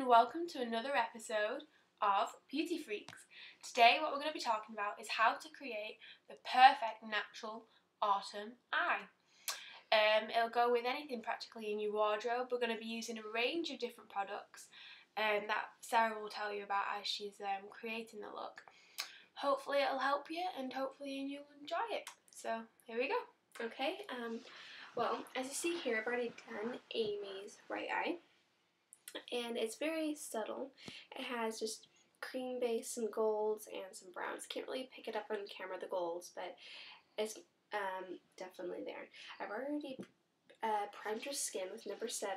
welcome to another episode of Beauty Freaks. Today what we're going to be talking about is how to create the perfect natural autumn eye. It'll go with anything practically in your wardrobe. We're going to be using a range of different products that Sarah will tell you about as she's creating the look. Hopefully it'll help you and hopefully you'll enjoy it. So here we go. Okay, well, as you see here, I've already done Amy's right eye, and it's very subtle. It has just cream base, some golds, and some browns. Can't really pick it up on camera, the golds, but it's definitely there. I've already primed your skin with number 7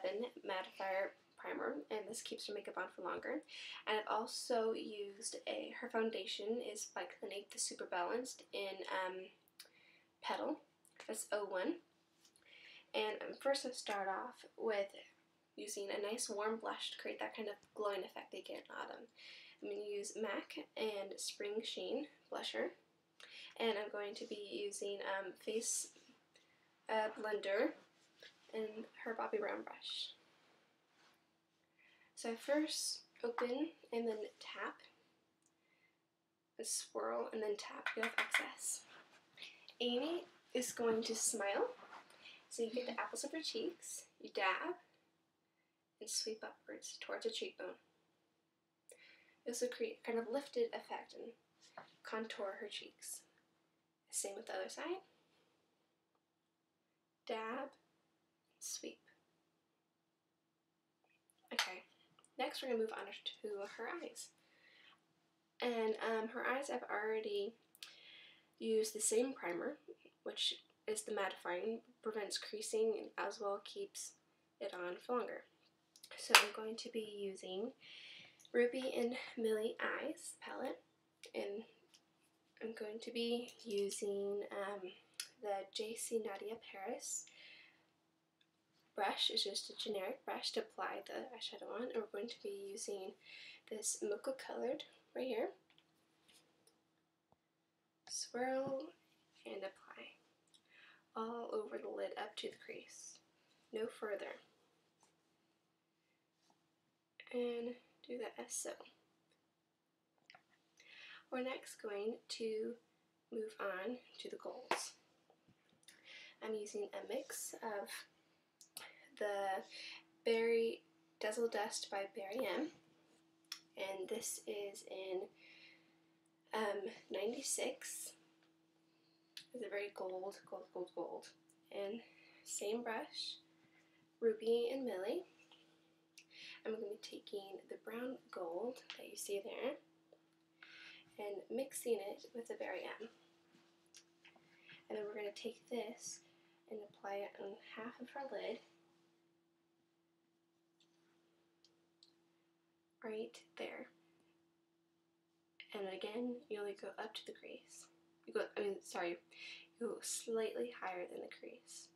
mattifier primer, and this keeps your makeup on for longer. And I've also used her foundation is by Clinique, the Superbalanced in Petal. That's 01. And I'm first going to start off with using a nice warm blush to create that kind of glowing effect they get in autumn. I'm going to use MAC and Springsheen blusher. And I'm going to be using Face Blender and her Bobbi Brown brush. So I first open and then tap, and swirl, and then tap to get off excess. Amy is going to smile. So you get the apples of her cheeks, you dab, and sweep upwards towards her cheekbone. You also create a kind of lifted effect and contour her cheeks. Same with the other side. Dab, sweep. Okay, next we're going to move on to her eyes. And her eyes, I've already used the same primer, which is the mattifying, prevents creasing, and as well keeps it on for longer. So I'm going to be using Ruby and Millie Eyes palette, and I'm going to be using the JC Nadia Paris brush. It's just a generic brush to apply the eyeshadow on, and we're going to be using this mocha colored right here. Swirl and apply all over the lid up to the crease, no further, and do that as so. We're next going to move on to the golds. I'm using a mix of the Dazzle Dust by Berry M, and this is in 96. It's a very gold. And same brush, Ruby and Millie. I'm going to be taking the brown gold that you see there and mixing it with the Berry M. And then we're going to take this and apply it on half of her lid, right there. And again, you only go up to the crease. You go slightly higher than the crease.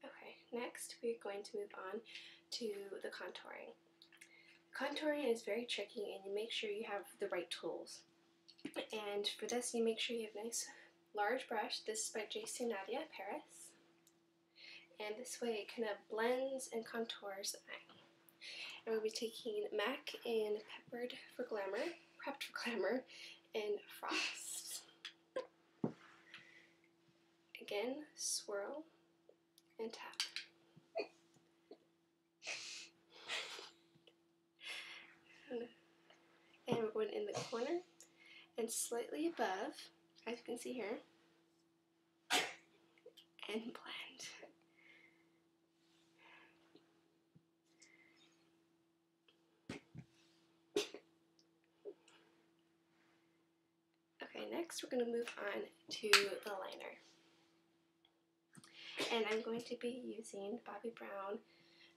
Okay, next we're going to move on to the contouring. Contouring is very tricky, and you make sure you have the right tools. And for this, you make sure you have a nice large brush. This is by JC Nadia Paris. And this way it kind of blends and contours the eye. And we'll be taking MAC and Prepped for Glamour, and Frost. Again, swirl and tap. And we're going in the corner and slightly above, as you can see here, and blend. Next, we're going to move on to the liner. And I'm going to be using Bobbi Brown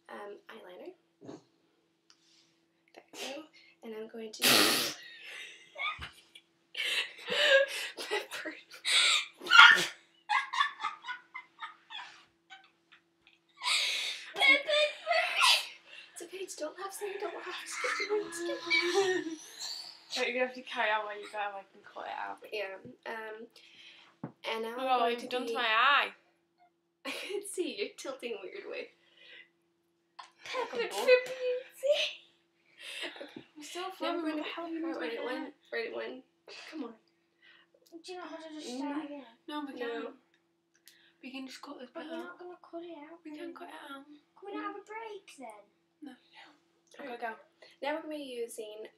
eyeliner. There we go. And I'm going to use pepper. It's okay, just don't laugh, Sammy, don't laugh. Just get So you're going to have to carry on while you go, I can cut it out. Yeah. And now Oh, I'm what going you've to done be... to my eye. I can see you're tilting a weird way. Like a book. Okay. I'm still Now filming. we're going What to the hell are you doing? Right one. Come on. Do you not want to just start again? No, we No. can't. We can just cut this But bit you're out. not going to cut it out. We can cut it out. Can we not have a break then? No. Okay, go. Now we're going to be using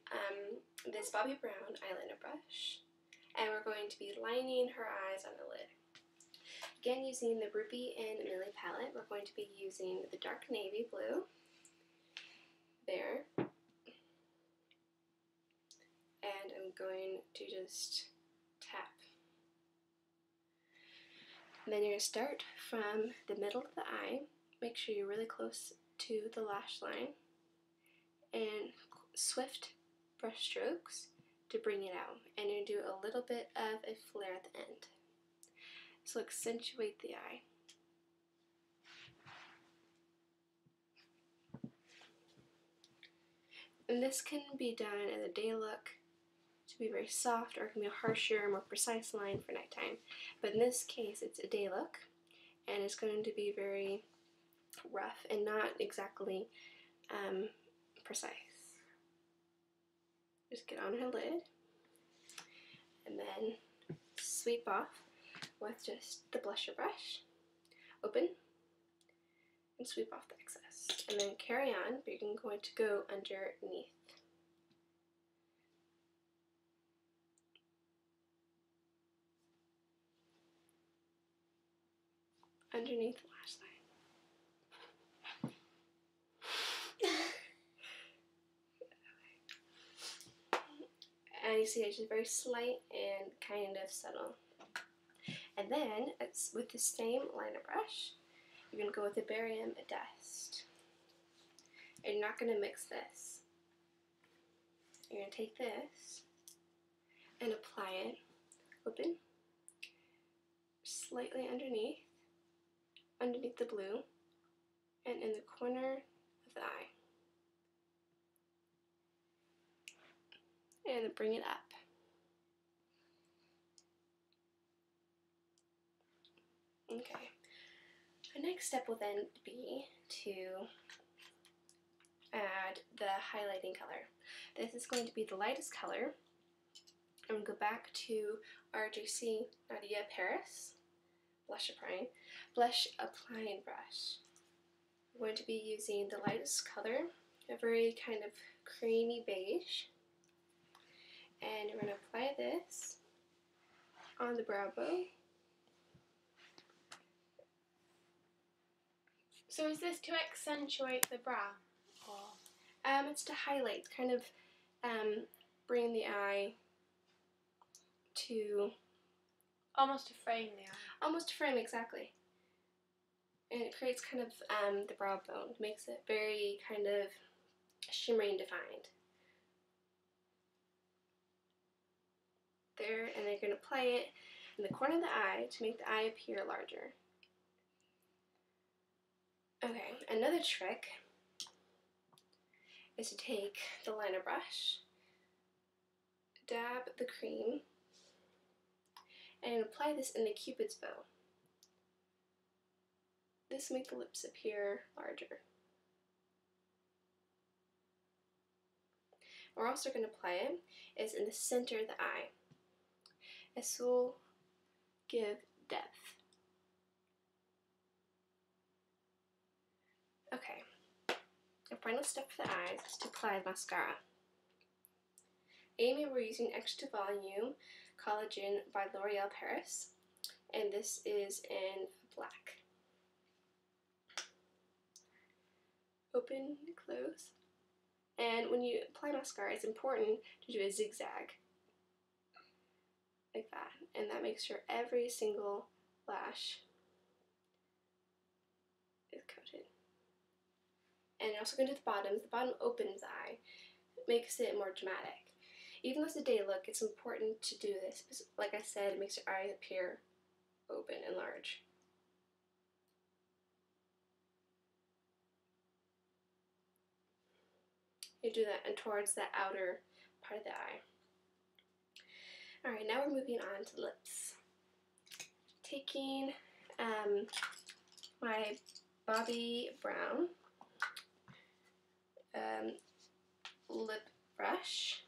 this Bobbi Brown eyeliner brush. And we're going to be lining her eyes on the lid. Again, using the Ruby and Millie palette, we're going to be using the dark navy blue. There. And I'm going to just tap. And then you're going to start from the middle of the eye. Make sure you're really close to the lash line. And swift brush strokes to bring it out. And you do a little bit of a flare at the end. So accentuate the eye. And this can be done as a day look to be very soft, or it can be a harsher, more precise line for nighttime. But in this case, it's a day look, and it's going to be very rough and not exactly precise. Just get on her lid, and then sweep off with just the blusher brush. Open, and sweep off the excess. And then carry on, but you're going to go underneath. Underneath the lash line. And you see it's just very slight and kind of subtle. And then, with the same liner brush, you're going to go with the Barium Dust. And you're not going to mix this. You're going to take this and apply it. Open. Slightly underneath the blue, and in the corner of the eye. And then bring it up. Okay. The next step will then be to add the highlighting color. This is going to be the lightest color. I'm going to go back to RJC Nadia Paris blush applying brush. I'm going to be using the lightest color, a very kind of creamy beige. And we're going to apply this on the brow bone. So is this to accentuate the brow? Or? It's to highlight, kind of bring the eye to... Almost to frame the eye. Almost to frame, exactly. And it creates kind of the brow bone. It makes it very kind of shimmery and defined. There, and then you're going to apply it in the corner of the eye to make the eye appear larger. Okay, another trick is to take the liner brush, dab the cream, and apply this in the Cupid's bow. This will make the lips appear larger. We're also going to apply it is in the center of the eye. This will give depth. Okay, the final step for the eyes is to apply mascara. Amy, we're using Extra Volume Collagene by Loreal Paris, and this is in black. Open, close. And when you apply mascara, it's important to do a zigzag. Like that. And that makes sure every single lash is coated. And you're also going to do the bottoms. The bottom opens the eye. It makes it more dramatic. Even though it's a day look, it's important to do this because, like I said, it makes your eye appear open and large. You do that and towards the outer part of the eye. Alright, now we're moving on to the lips. taking my Bobbi Brown lip brush.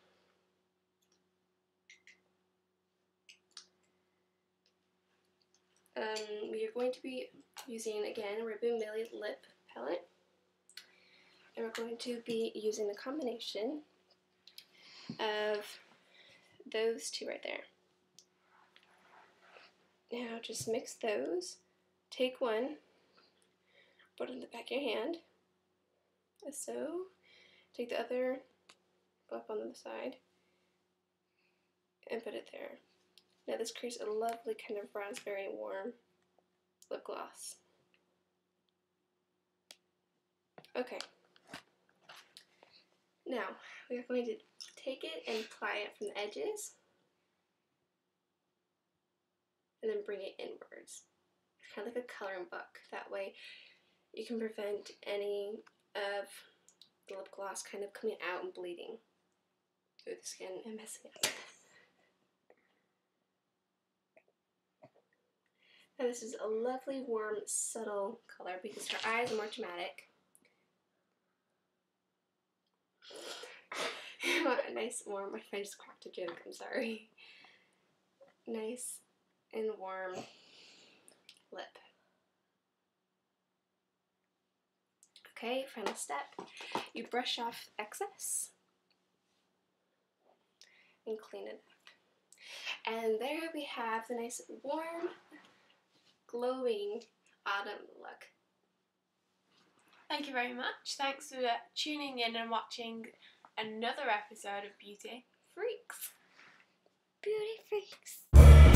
We are going to be using, again, Ruby Millie lip palette. And we're going to be using a combination of those two right there. Now just mix those. Take one, put it in the back of your hand, as so. Take the other, go up on the other side, and put it there. Now this creates a lovely kind of raspberry warm lip gloss. Okay. Now we are going to take it and apply it from the edges, and then bring it inwards. It's kind of like a coloring book. That way you can prevent any of the lip gloss kind of coming out and bleeding through the skin and messing up. Now this is a lovely, warm, subtle color because her eyes are more dramatic. A nice, warm, my friend just cracked a joke, I'm sorry. Nice and warm lip. Okay, final step. You brush off excess and clean it up. And there we have the nice, warm, glowing autumn look. Thank you very much. Thanks for tuning in and watching another episode of Beauty Freaks. Beauty Freaks.